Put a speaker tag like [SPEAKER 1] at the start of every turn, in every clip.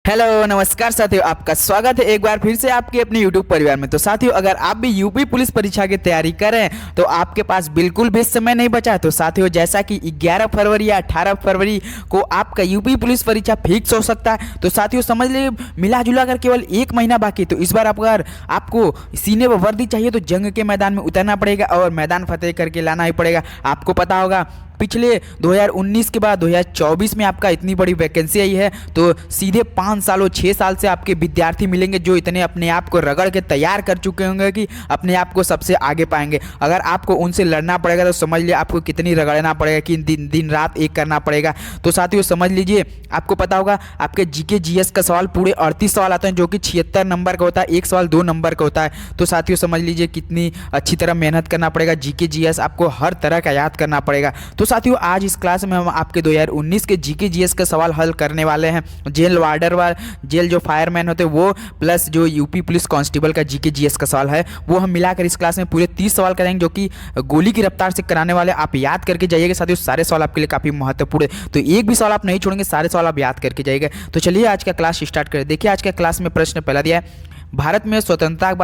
[SPEAKER 1] Hello नमस्कार साथियों, आपका स्वागत है एक बार फिर से आपके अपने YouTube परिवार में। तो साथियों, अगर आप भी यूपी पुलिस परीक्षा की तैयारी कर रहे हैं तो आपके पास बिल्कुल भी समय नहीं बचा है। तो साथियों, जैसा कि 11 फरवरी या 18 फरवरी को आपका यूपी पुलिस परीक्षा फिक्स हो सकता है। तो साथियों समझ लीजिए, मिला जुला कर केवल 1 महीना बाकी। तो इस बार अगर आपको सीने पर वर्दी चाहिए तो जंग के मैदान में उतरना पड़ेगा और मैदान फतेह करके लाना ही पड़ेगा। आपको पता होगा पिछले 2019 के बाद 2024 में आपका इतनी बड़ी वैकेंसी आई है, तो सीधे 5 सालों 6 साल से आपके विद्यार्थी मिलेंगे जो इतने अपने आप को रगड़ के तैयार कर चुके होंगे कि अपने आप को सबसे आगे पाएंगे। अगर आपको उनसे लड़ना पड़ेगा तो समझ लीजिए आपको कितनी रगड़ना पड़ेगा, कि दिन रात एक करना पड़ेगा। तो साथियों समझ लीजिए, आपको पता होगा आपके जीके जीएस का सवाल पूरे 38 सवाल आते हैं, जो कि 76 नंबर का होता है। एक सवाल 2 नंबर का होता है। तो साथियों समझ लीजिए कितनी अच्छी तरह मेहनत करना पड़ेगा। जीके जीएस आपको हर तरह का याद करना पड़ेगा। तो साथियों आज इस क्लास में हम आपके 2019 के जीके जीएस का सवाल हल करने वाले हैं। जेल वार्डर जेल जो फायरमैन होते हैं वो, प्लस जो यूपी पुलिस कांस्टेबल का जीके जीएस का सवाल है वो हम मिलाकर इस क्लास में पूरे 30 सवाल करेंगे, जो कि गोली की रफ्तार से कराने वाले। आप याद करके जाइएगा साथियों, सारे सवाल आपके लिए काफ़ी महत्वपूर्ण है। तो एक भी सवाल आप नहीं छोड़ेंगे, सारे सवाल आप याद करके जाइएगा। तो चलिए आज का क्लास स्टार्ट करें। देखिए आज का क्लास में प्रश्न पहला दिया है, भारत में स्वतंत्रता के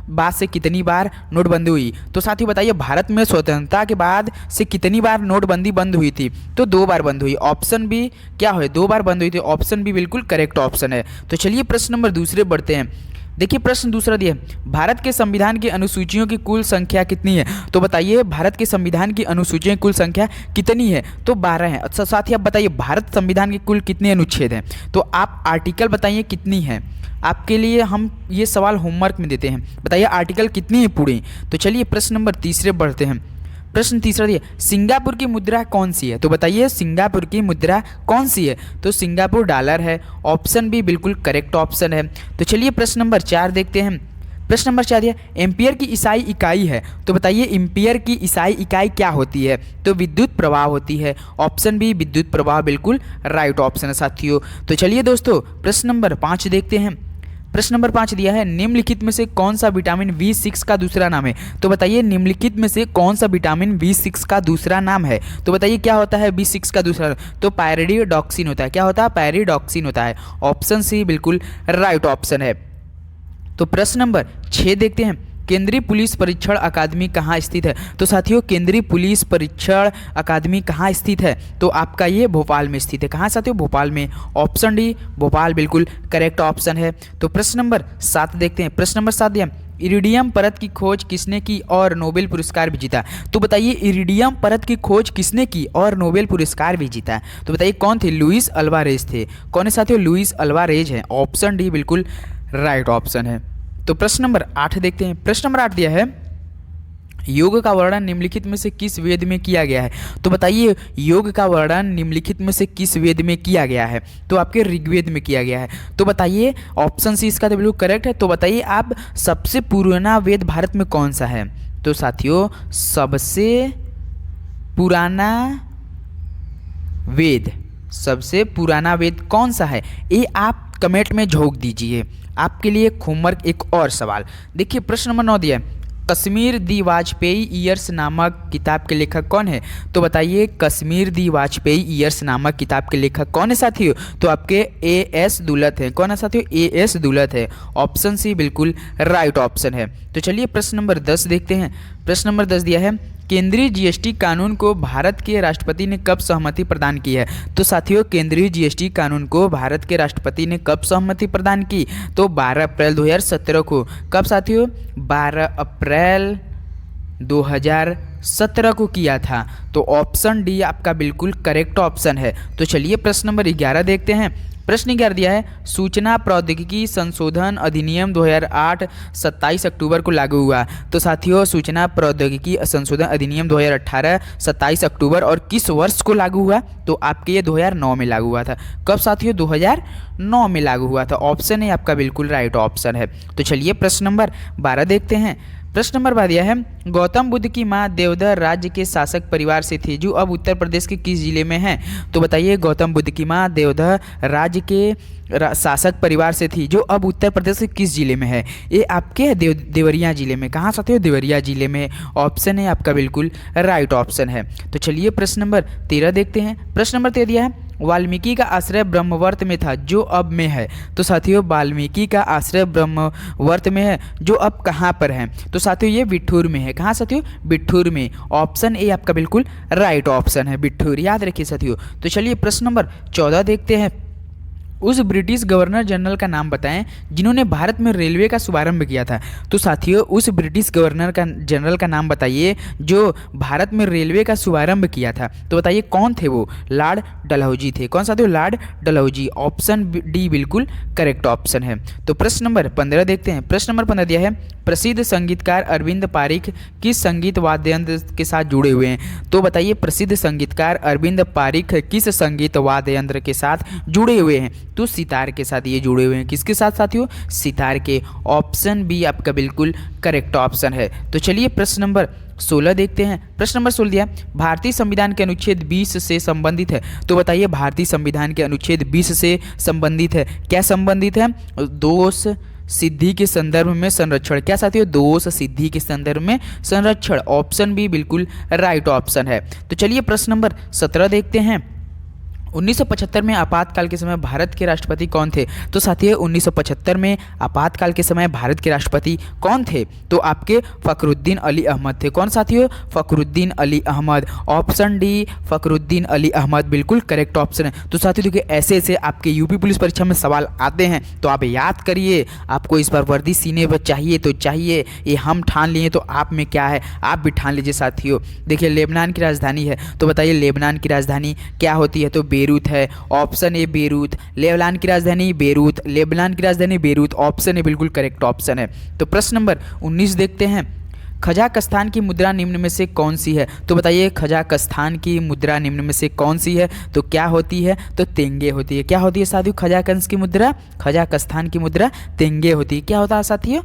[SPEAKER 1] बाद से कितनी बार नोटबंदी हुई। तो साथियों बताइए, भारत में स्वतंत्रता के बाद से कितनी बार नोटबंदी बंद हुई थी। तो 2 बार बंद हुई। ऑप्शन बी क्या है, 2 बार बंद हुई थी। ऑप्शन बी बिल्कुल करेक्ट ऑप्शन है। तो चलिए प्रश्न नंबर दूसरे बढ़ते हैं। देखिए प्रश्न दूसरा दिया है, भारत के संविधान की अनुसूचियों की कुल संख्या कितनी है। तो बताइए भारत के संविधान की अनुसूचियों की कुल संख्या कितनी है। तो 12 है। अच्छा साथ ही आप बताइए भारत संविधान के कुल कितने अनुच्छेद हैं। तो आप आर्टिकल बताइए कितनी है। आपके लिए हम ये सवाल होमवर्क में देते हैं, बताइए आर्टिकल कितनी है पूरी। तो चलिए प्रश्न नंबर तीसरे बढ़ते हैं। प्रश्न तीसरा दिया, सिंगापुर की मुद्रा कौन सी है। तो बताइए सिंगापुर की मुद्रा कौन सी है। तो सिंगापुर डॉलर है। ऑप्शन बी बिल्कुल करेक्ट ऑप्शन है। तो चलिए प्रश्न नंबर 4 देखते हैं। प्रश्न नंबर 4 दिया, एम्पियर की ईसाई इकाई है। तो बताइए एम्पियर की ईसाई इकाई क्या होती है। तो विद्युत प्रवाह होती है। ऑप्शन बी विद्युत प्रवाह बिल्कुल राइट ऑप्शन है साथियों। तो चलिए दोस्तों प्रश्न नंबर 5 देखते हैं। प्रश्न नंबर 5 दिया है, निम्नलिखित में से कौन सा विटामिन B6 का दूसरा नाम है। तो बताइए निम्नलिखित में से कौन सा विटामिन B6 का दूसरा नाम है। तो बताइए क्या होता है B6 का दूसरा नाम। तो पायरिडॉक्सिन होता है। क्या होता है, पायरिडॉक्सिन होता है। ऑप्शन सी बिल्कुल राइट ऑप्शन है। तो प्रश्न नंबर 6 देखते हैं, केंद्रीय पुलिस परीक्षण अकादमी कहाँ स्थित है। तो साथियों केंद्रीय पुलिस परीक्षण अकादमी कहाँ स्थित है। तो आपका ये भोपाल में स्थित है। कहाँ साथियों, भोपाल में। ऑप्शन डी भोपाल बिल्कुल करेक्ट ऑप्शन है। तो प्रश्न नंबर 7 देखते हैं। प्रश्न नंबर 7 दिया, इरिडियम परत की खोज किसने की और नोबेल पुरस्कार भी जीता। तो बताइए इरिडियम परत की खोज किसने की और नोबेल पुरस्कार भी जीता। तो बताइए कौन थे, लुइस अल्वारेज थे। कौन है साथियों, लुइस अल्वारेज है। ऑप्शन डी बिल्कुल राइट ऑप्शन है। तो प्रश्न नंबर 8 देखते हैं। प्रश्न नंबर 8 दिया है, योग का वर्णन निम्नलिखित में से किस वेद में किया गया है। तो बताइए योग का वर्णन निम्नलिखित में से किस वेद में किया गया है। तो आपके ऋग्वेद में किया गया है। तो बताइए ऑप्शन सी इसका तो बिल्कुल करेक्ट है। तो बताइए आप सबसे पुराना वेद भारत में कौन सा है। तो साथियों सबसे पुराना वेद, सबसे पुराना वेद कौन सा है, ये आप कमेंट में झोंक दीजिए। आपके लिए होमवर्क एक और सवाल। देखिए प्रश्न नंबर 9 दिया है, कश्मीर दी वाजपेयी ईयर्स नामक किताब के लेखक कौन है। तो बताइए कश्मीर दी वाजपेयी ईयर्स नामक किताब के लेखक कौन है साथियों। तो आपके A.S. दुलत है। कौन है साथियों, A.S. दुलत है। ऑप्शन सी बिल्कुल राइट ऑप्शन है। तो चलिए प्रश्न नंबर 10 देखते हैं। प्रश्न नंबर 10 दिया है, केंद्रीय जीएसटी कानून को भारत के राष्ट्रपति ने कब सहमति प्रदान की है। तो साथियों केंद्रीय जीएसटी कानून को भारत के राष्ट्रपति ने कब सहमति प्रदान की। तो 12 अप्रैल 2017 को। कब साथियों, 12 अप्रैल 2017 को किया था। तो ऑप्शन डी आपका बिल्कुल करेक्ट ऑप्शन है। तो चलिए प्रश्न नंबर 11 देखते हैं। प्रश्न 11 दिया है, सूचना प्रौद्योगिकी संशोधन अधिनियम 2008 27 अक्टूबर को लागू हुआ। तो साथियों सूचना प्रौद्योगिकी संशोधन अधिनियम 2018 27 अक्टूबर और किस वर्ष को लागू हुआ। तो आपके ये 2009 में लागू हुआ था। कब साथियों, 2009 में लागू हुआ था। ऑप्शन है आपका बिल्कुल राइट ऑप्शन है। तो चलिए प्रश्न नंबर 12 देखते हैं। प्रश्न नंबर 12 दिया है, गौतम बुद्ध की मां देवधर राज्य के शासक परिवार से थी जो अब उत्तर प्रदेश के किस जिले में है। तो बताइए गौतम बुद्ध की मां देवधर राज्य के शासक परिवार से थी जो अब उत्तर प्रदेश के किस जिले में है। ये आपके देवरिया जिले में। कहाँ साथियों, देवरिया जिले में। ऑप्शन है आपका बिल्कुल राइट ऑप्शन है। तो चलिए प्रश्न नंबर 13 देखते हैं। प्रश्न नंबर 13 दिया है, वाल्मीकि का आश्रय ब्रह्मवर्त में था जो अब में है। तो साथियों वाल्मीकि का आश्रय ब्रह्मवर्त में है जो अब कहाँ पर है? तो साथियों ये बिठूर में है। कहाँ साथियों? बिठूर में। ऑप्शन ए आपका बिल्कुल राइट ऑप्शन है, बिठूर। याद रखिए साथियों। तो चलिए प्रश्न नंबर 14 देखते हैं। उस ब्रिटिश गवर्नर जनरल का नाम बताएं जिन्होंने भारत में रेलवे का शुभारंभ किया था। तो साथियों उस ब्रिटिश गवर्नर का जनरल का नाम बताइए जो भारत में रेलवे का शुभारंभ किया था। तो बताइए कौन थे वो? लॉर्ड डलहौजी थे। कौन साथियों? लॉर्ड डलहौजी। ऑप्शन डी बिल्कुल करेक्ट ऑप्शन है। तो प्रश्न नंबर 15 देखते हैं। प्रश्न नंबर 15 दिया है, प्रसिद्ध संगीतकार अरविंद पारिख किस संगीत वाद्य यंत्र के साथ जुड़े हुए हैं? तो बताइए प्रसिद्ध संगीतकार अरविंद पारिख किस संगीत वाद्य यंत्र के साथ जुड़े हुए हैं? तो सितार के साथ ये जुड़े हुए हैं। किसके साथ साथियों? सितार के। ऑप्शन बी आपका बिल्कुल करेक्ट ऑप्शन है। तो चलिए प्रश्न नंबर 16 देखते हैं। प्रश्न नंबर 16 दिया, भारतीय संविधान के अनुच्छेद 20 से संबंधित है। तो बताइए भारतीय संविधान के अनुच्छेद 20 से संबंधित है। क्या संबंधित है? दोष सिद्धि के संदर्भ में संरक्षण। क्या साथियों? दोष सिद्धि के संदर्भ में संरक्षण। ऑप्शन बी बिल्कुल राइट ऑप्शन है। तो चलिए प्रश्न नंबर 17 देखते हैं। 1975 में आपातकाल के समय भारत के राष्ट्रपति कौन थे? तो साथियों 1975 में आपातकाल के समय भारत के राष्ट्रपति कौन थे? तो आपके फखरुद्दीन अली अहमद थे। कौन साथियों? फखरुद्दीन अली अहमद। ऑप्शन डी फखरुद्दीन अली अहमद बिल्कुल करेक्ट ऑप्शन है। तो साथियों देखिए ऐसे ऐसे आपके यूपी पुलिस परीक्षा में सवाल आते हैं तो आप याद करिए। आपको इस बार वर्दी सीने पर चाहिए तो चाहिए, ये हम ठान लिए तो आप में क्या है आप भी ठान लीजिए साथियों। देखिए लेबनान की राजधानी है, तो बताइए लेबनान की राजधानी क्या होती है? तो बेरूत है। Option A Beirut. लेबनान की राजधानी बेरूत। लेबनान की राजधानी बेरूत। ऑप्शन ए बिल्कुल करेक्ट ऑप्शन है। तो प्रश्न नंबर 19 देखते हैं। खजाकिस्तान की मुद्रा निम्न में से कौन सी है? तो बताइए खजाकिस्तान की मुद्रा निम्न में से कौन सी है? तो क्या होती है? तो तेंगे होती है। क्या होती है साथियों? खजाकिस्तान की मुद्रा, खजाकिस्तान की मुद्रा तेंगे होती है। क्या होता है साथियों?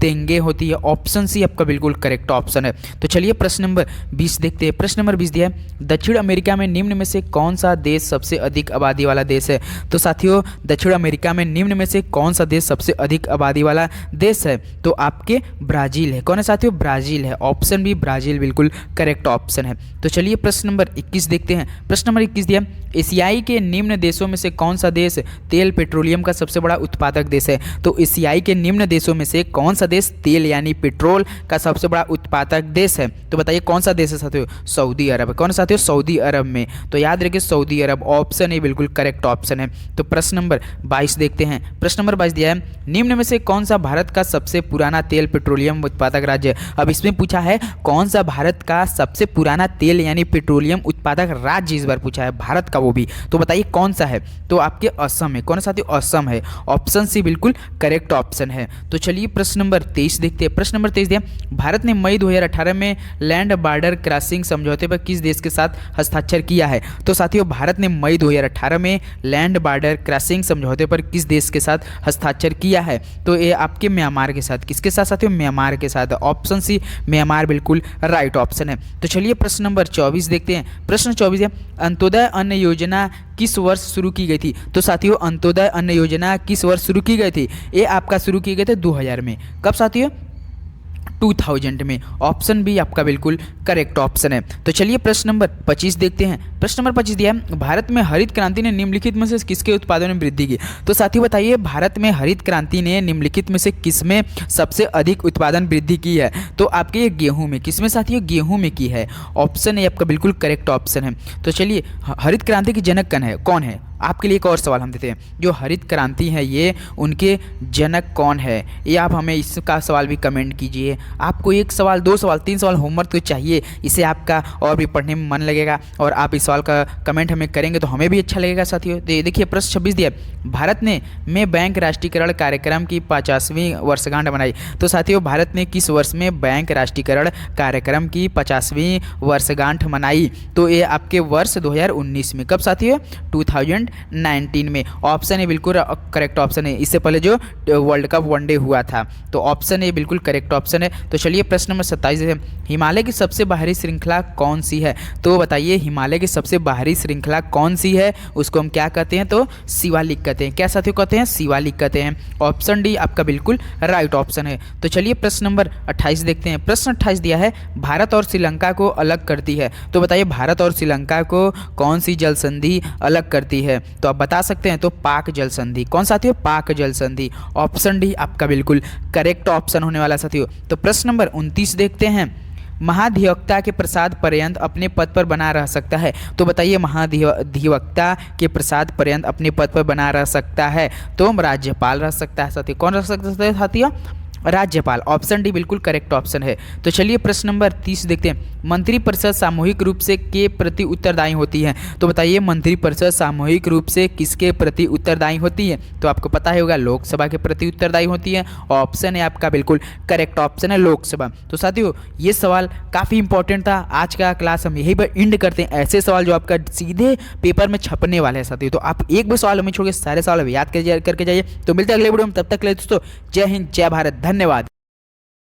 [SPEAKER 1] तेंगे होती है। ऑप्शन सी आपका बिल्कुल करेक्ट ऑप्शन है। तो चलिए प्रश्न नंबर 20 देखते हैं। प्रश्न नंबर 20 दिया है, दक्षिण अमेरिका में निम्न में से कौन सा देश सबसे अधिक आबादी वाला देश है? तो साथियों दक्षिण अमेरिका में निम्न में से कौन सा देश सबसे अधिक आबादी वाला देश है? तो आपके ब्राज़ील है। कौन है साथियों? ब्राज़ील है। ऑप्शन बी ब्राज़ील बिल्कुल करेक्ट ऑप्शन है। तो चलिए प्रश्न नंबर 21 देखते हैं। प्रश्न नंबर 21 दिया, एशियाई के निम्न देशों में से कौन सा देश तेल पेट्रोलियम का सबसे बड़ा उत्पादक देश है? तो एशियाई के निम्न देशों में से कौन सा देश तेल यानी पेट्रोल का सबसे बड़ा उत्पादक देश है? तो बताइए कौन सा देश है साथियों? सऊदी अरब। कौन साथियों? सऊदी अरब में। तो याद रखिए सऊदी अरब। ऑप्शन ए बिल्कुल करेक्ट ऑप्शन है। तो प्रश्न नंबर 22 देखते हैं। प्रश्न नंबर 22 दिया है, निम्न में से कौन सा भारत का सबसे पुराना तेल पेट्रोलियम उत्पादक राज्य है? अब इसमें पूछा है कौन सा भारत का सबसे पुराना तेल यानी पेट्रोलियम उत्पादक राज्य इस बार पूछा है भारत का, वो भी। तो बताइए कौन सा है? तो आपके असम है। कौन सा साथियों? असम है। ऑप्शन सी बिल्कुल करेक्ट ऑप्शन है। तो चलिए प्रश्न नंबर 23 देखते हैं। प्रश्न नंबर 23 दिया, भारत ने मई 2018 में लैंड बॉर्डर क्रॉसिंग समझौते पर किस देश के साथ हस्ताक्षर किया है? तो साथियों भारत ने मई 2018 में लैंड बॉर्डर क्रॉसिंग समझौते पर किस देश के साथ हस्ताक्षर किया है? तो ये आपके म्यांमार के साथ। किसके साथ साथियों? म्यांमार के साथ। ऑप्शन सी म्यांमार बिल्कुल राइट ऑप्शन है। तो चलिए प्रश्न नंबर 24 देखते हैं। प्रश्न 24 है, अंत्योदय अन्न योजना किस वर्ष शुरू की गई थी? तो साथियों अंत्योदय अन्न योजना किस वर्ष शुरू की गई थी? ये आपका शुरू किए गए थे 2000 में। कब साथियों? 2000 में। ऑप्शन बी आपका बिल्कुल करेक्ट ऑप्शन है। तो चलिए प्रश्न नंबर 25 देखते हैं। प्रश्न नंबर 25 दिया है, भारत में हरित क्रांति ने निम्नलिखित में से किसके उत्पादन में वृद्धि की? तो साथियों बताइए भारत में हरित क्रांति ने निम्नलिखित में से किसमें सबसे अधिक उत्पादन वृद्धि की है? तो आपके ये गेहूं में। किसमें साथियों? गेहूं में की है। ऑप्शन ए आपका बिल्कुल करेक्ट ऑप्शन है। तो चलिए हरित क्रांति की जनक कौन है? आपके लिए एक और सवाल हम देते हैं, जो हरित क्रांति है ये उनके जनक कौन है? ये आप हमें इसका सवाल भी कमेंट कीजिए। आपको एक सवाल, 2 सवाल, 3 सवाल होमवर्क तो चाहिए, इससे आपका और भी पढ़ने में मन लगेगा और आप इस सवाल का कमेंट हमें करेंगे तो हमें भी अच्छा लगेगा साथियों। देखिए प्रश्न 26 दिया, भारत ने में बैंक राष्ट्रीयकरण कार्यक्रम की 50वीं वर्षगांठ मनाई। तो साथियों भारत ने किस वर्ष में बैंक राष्ट्रीयकरण कार्यक्रम की 50वीं वर्षगांठ मनाई? तो ये आपके वर्ष 2019 में। कब साथियों? 2019 2019 में। ऑप्शन ए बिल्कुल करेक्ट ऑप्शन है। इससे पहले जो वर्ल्ड कप वनडे हुआ था, तो ऑप्शन ए बिल्कुल करेक्ट ऑप्शन है। तो चलिए प्रश्न नंबर 27 है, हिमालय की सबसे बाहरी श्रृंखला कौन सी है? तो बताइए हिमालय की सबसे बाहरी श्रृंखला कौन सी है? उसको हम क्या कहते हैं? तो शिवालिक कहते हैं। क्या साथियों कहते हैं? शिवालिक कहते हैं। ऑप्शन डी आपका बिल्कुल राइट ऑप्शन है। तो चलिए प्रश्न नंबर 28 देखते हैं। प्रश्न 28 दिया है, भारत और श्रीलंका को अलग करती है। तो बताइए भारत और श्रीलंका को कौन सी जल संधि अलग करती है? तो आप बता सकते हैं, तो पाक जल संधि। कौन साथियों? पाक जल संधि। ऑप्शन डी आपका बिल्कुल करेक्ट ऑप्शन होने वाला साथियों। तो प्रश्न नंबर 29 देखते हैं, महाधिवक्ता के प्रसाद पर्यंत अपने पद पर बना रह सकता है। तो बताइए महाधिवक्ता के प्रसाद पर्यंत अपने पद पर बना रह सकता है? तो राज्यपाल रह सकता है साथियों। कौन रह सकता है साथियों? राज्यपाल। ऑप्शन डी बिल्कुल करेक्ट ऑप्शन है। तो चलिए प्रश्न नंबर 30 देखते हैं, मंत्रिपरिषद सामूहिक रूप से के प्रति उत्तरदायी होती है। तो बताइए मंत्रिपरिषद सामूहिक रूप से किसके प्रति उत्तरदायी होती है? तो आपको पता ही होगा लोकसभा के प्रति उत्तरदायी होती है। ऑप्शन है आपका बिल्कुल करेक्ट ऑप्शन है लोकसभा। तो साथियों ये सवाल काफ़ी इंपॉर्टेंट था। आज का क्लास हम यहीं पर एंड करते हैं। ऐसे सवाल जो आपका सीधे पेपर में छपने वाले हैं साथियों। तो आप एक भी सवाल हमें छोड़ के सारे सवाल याद करके जाइए। तो मिलते हैं अगले वीडियो में, तब तक के लिए दोस्तों जय हिंद जय भारत, धन्यवाद।